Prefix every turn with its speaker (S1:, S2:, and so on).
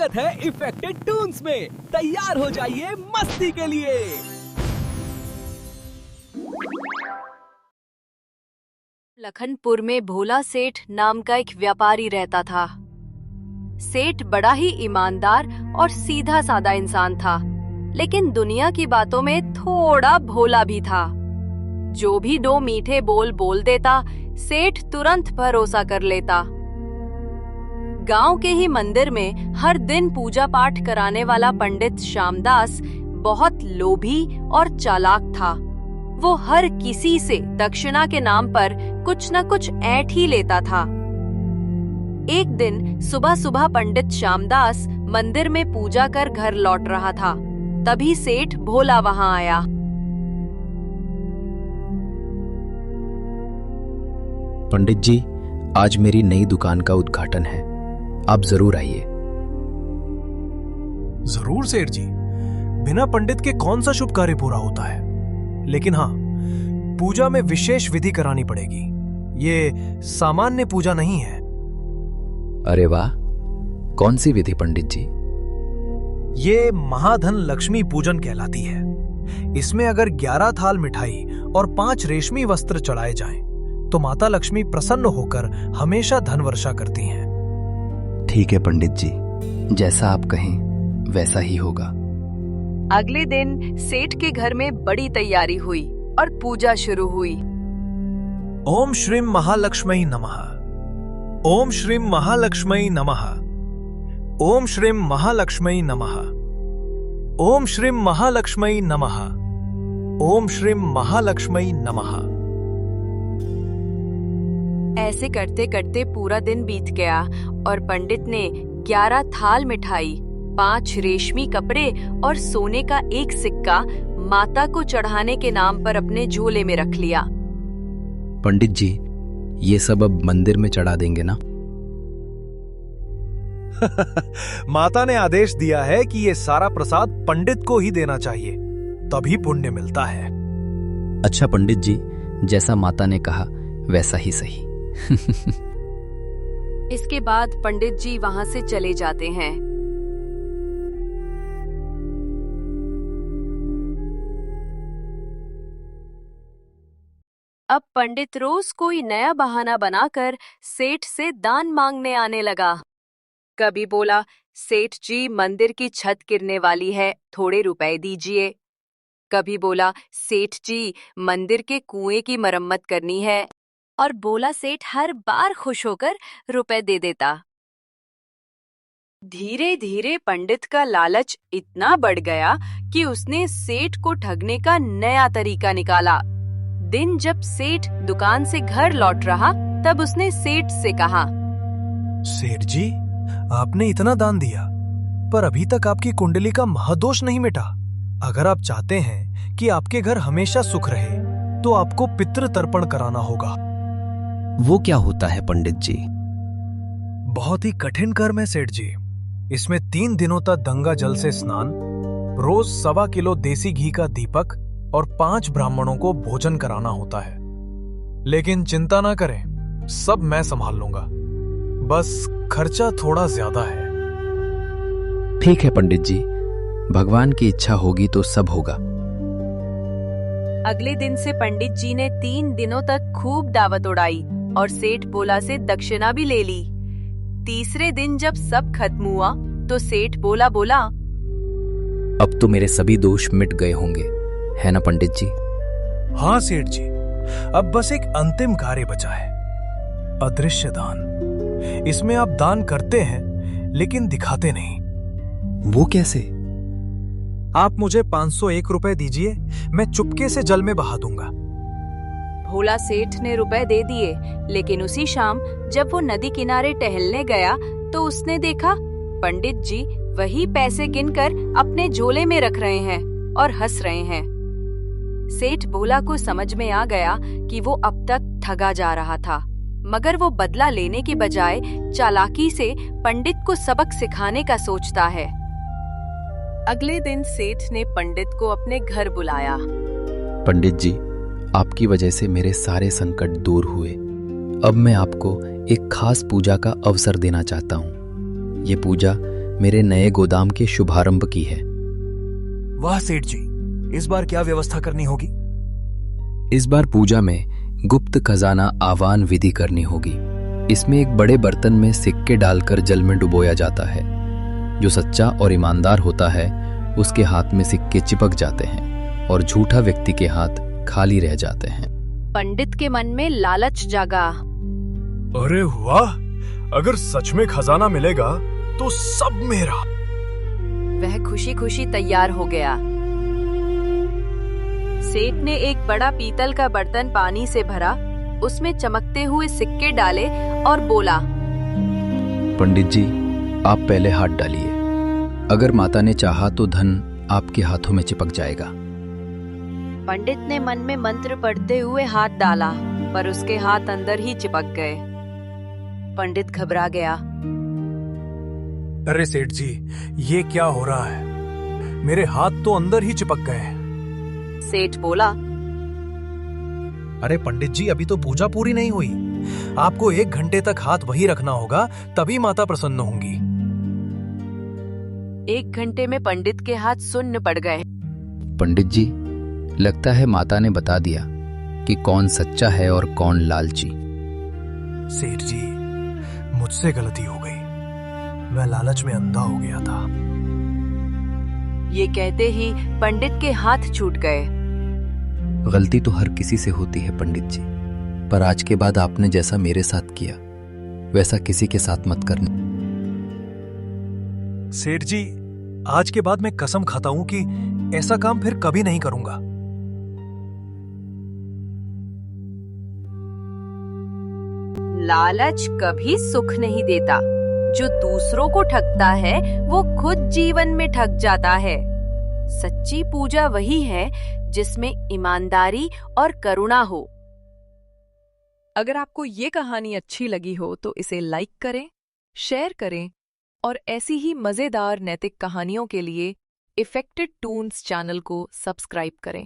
S1: स्वागत है affected Toons में। तैयार हो जाइए मस्ती के लिए।
S2: लखनपुर में भोला सेठ नाम का एक व्यापारी रहता था। सेठ बड़ा ही ईमानदार और सीधा साधा इंसान था, लेकिन दुनिया की बातों में थोड़ा भोला भी था। जो भी दो मीठे बोल बोल देता, सेठ तुरंत भरोसा कर लेता। गांव के ही मंदिर में हर दिन पूजा पाठ कराने वाला पंडित श्यामदास बहुत लोभी और चालाक था। वो हर किसी से दक्षिणा के नाम पर कुछ न कुछ ऐंठ ही लेता था। एक दिन सुबह सुबह पंडित श्यामदास मंदिर में पूजा कर घर लौट रहा था। तभी सेठ भोला वहां आया।
S3: पंडित जी, आज मेरी नई दुकान का उद्घाटन है, आप जरूर आइए।
S4: जरूर सेठ जी, बिना पंडित के कौन सा शुभ कार्य पूरा होता है। लेकिन हाँ, पूजा में विशेष विधि करानी पड़ेगी। ये सामान्य पूजा नहीं है।
S3: अरे वाह, कौन सी विधि पंडित जी?
S4: ये महाधन लक्ष्मी पूजन कहलाती है। इसमें अगर 11 थाल मिठाई और 5 रेशमी वस्त्र चढ़ाए जाएं, तो माता लक्ष्मी प्रसन्न होकर हमेशा धन वर्षा करती हैं।
S3: ठीक है पंडित जी, जैसा आप कहें वैसा ही होगा।
S2: अगले दिन सेठ के घर में बड़ी तैयारी हुई और पूजा शुरू हुई।
S4: ओम श्रीं महालक्ष्मी नमः। ओम श्रीं महालक्ष्मी नमः। ओम श्रीं महालक्ष्मी नमः। ओम श्रीं महालक्ष्मी नमः। ओम श्रीं महालक्ष्मी नमः।
S2: ऐसे करते करते पूरा दिन बीत गया और पंडित ने 11 थाल मिठाई, 5 रेशमी कपड़े और सोने का एक सिक्का माता को चढ़ाने के नाम पर अपने झोले में रख लिया।
S3: पंडित जी, ये सब अब मंदिर में चढ़ा देंगे ना?
S4: माता ने आदेश दिया है कि ये सारा प्रसाद पंडित को ही देना चाहिए, तभी पुण्य मिलता है।
S3: अच्छा पंडित जी, जैसा माता ने कहा वैसा ही सही।
S2: इसके बाद पंडित जी वहां से चले जाते हैं। अब पंडित रोज कोई नया बहाना बनाकर सेठ से दान मांगने आने लगा। कभी बोला, सेठ जी मंदिर की छत गिरने वाली है, थोड़े रुपए दीजिए। कभी बोला, सेठ जी मंदिर के कुएं की मरम्मत करनी है। और बोला सेठ हर बार खुश होकर रुपए दे देता। धीरे धीरे पंडित का लालच इतना बढ़ गया कि उसने सेठ को ठगने का नया तरीका निकाला। दिन जब सेठ दुकान से घर लौट रहा, तब उसने सेठ से कहा,
S4: सेठ जी, आपने इतना दान दिया, पर अभी तक आपकी कुंडली का महादोष नहीं मिटा। अगर आप चाहते हैं कि आपके घर हमेशा सुख रहे, तो आपको पितृ तर्पण कराना होगा।
S3: वो क्या होता है पंडित जी?
S4: बहुत ही कठिन कर्म है सेठ जी। इसमें 3 दिनों तक गंगा जल से स्नान, रोज 1.25 किलो देसी घी का दीपक और 5 ब्राह्मणों को भोजन कराना होता है। लेकिन चिंता ना करें, सब मैं संभाल लूंगा। बस खर्चा थोड़ा ज्यादा है।
S3: ठीक है पंडित जी, भगवान की इच्छा होगी तो सब होगा।
S2: अगले दिन से पंडित जी ने 3 दिनों तक खूब दावत उड़ाई और सेठ भोला से दक्षिणा भी ले ली। तीसरे दिन जब सब खत्म हुआ, तो सेठ भोला बोला,
S3: अब तो मेरे सभी दोष मिट गए होंगे, है ना पंडित जी?
S4: हाँ सेठ जी, अब बस एक अंतिम कार्य बचा है, अदृश्य दान। इसमें आप दान करते हैं लेकिन दिखाते नहीं।
S3: वो कैसे?
S4: आप मुझे 501 रुपए दीजिए, मैं चुपके से जल में बहा दूंगा।
S2: भोला सेठ ने रुपए दे दिए, लेकिन उसी शाम जब वो नदी किनारे टहलने गया, तो उसने देखा पंडित जी वही पैसे गिनकर अपने झोले में रख रहे हैं और हंस रहे हैं। सेठ भोला को समझ में आ गया कि वो अब तक ठगा जा रहा था, मगर वो बदला लेने के बजाय चालाकी से पंडित को सबक सिखाने का सोचता है। अगले दिन सेठ ने पंडित को अपने घर बुलाया।
S3: पंडित जी, आपकी वजह से मेरे सारे संकट दूर हुए। अब मैं आपको एक खास पूजा का अवसर देना चाहता हूँ। ये पूजा मेरे नए गोदाम के शुभारंभ की है।
S4: वाह सेठ जी, इस बार क्या व्यवस्था करनी होगी?
S3: इस बार पूजा में गुप्त खजाना आवाहन विधि करनी होगी। इसमें एक बड़े बर्तन में सिक्के डालकर जल में डुबोया जाता है। जो सच्चा और ईमानदार होता है उसके हाथ में सिक्के चिपक जाते हैं और झूठा व्यक्ति के हाथ खाली रह जाते हैं।
S2: पंडित के मन में लालच जागा।
S4: अरे वाह, अगर सच में खजाना मिलेगा तो सब मेरा।
S2: वह खुशी खुशी तैयार हो गया। सेठ ने एक बड़ा पीतल का बर्तन पानी से भरा, उसमें चमकते हुए सिक्के डाले और बोला,
S3: पंडित जी, आप पहले हाथ डालिए। अगर माता ने चाहा तो धन आपके हाथों में चिपक जाएगा।
S2: पंडित ने मन में मंत्र पढ़ते हुए हाथ डाला, पर उसके हाथ अंदर ही चिपक गए। पंडित घबरा गया।
S4: अरे सेठ जी, ये क्या हो रहा है? मेरे हाथ तो अंदर ही चिपक गए।
S2: सेठ बोला,
S4: अरे पंडित जी, अभी तो पूजा पूरी नहीं हुई। आपको 1 घंटे तक हाथ वही रखना होगा, तभी माता प्रसन्न होंगी।
S2: 1 घंटे में पंडित के हाथ सुन्न पड़ गए।
S3: पंडित जी, लगता है माता ने बता दिया कि कौन सच्चा है और कौन लालची।
S4: सेठ जी, मुझसे गलती हो गई। मैं लालच में अंधा हो गया था।
S2: ये कहते ही पंडित के हाथ छूट गए।
S3: गलती तो हर किसी से होती है पंडित जी, पर आज के बाद आपने जैसा मेरे साथ किया वैसा किसी के साथ मत करना।
S4: सेठ जी, आज के बाद मैं कसम खाता हूं कि ऐसा काम फिर कभी नहीं करूंगा।
S2: लालच कभी सुख नहीं देता। जो दूसरों को ठगता है वो खुद जीवन में ठग जाता है। सच्ची पूजा वही है जिसमें ईमानदारी और करुणा हो।
S5: अगर आपको ये कहानी अच्छी लगी हो तो इसे लाइक करें, शेयर करें और ऐसी ही मजेदार नैतिक कहानियों के लिए इफेक्टेड टून्स चैनल को सब्सक्राइब करें।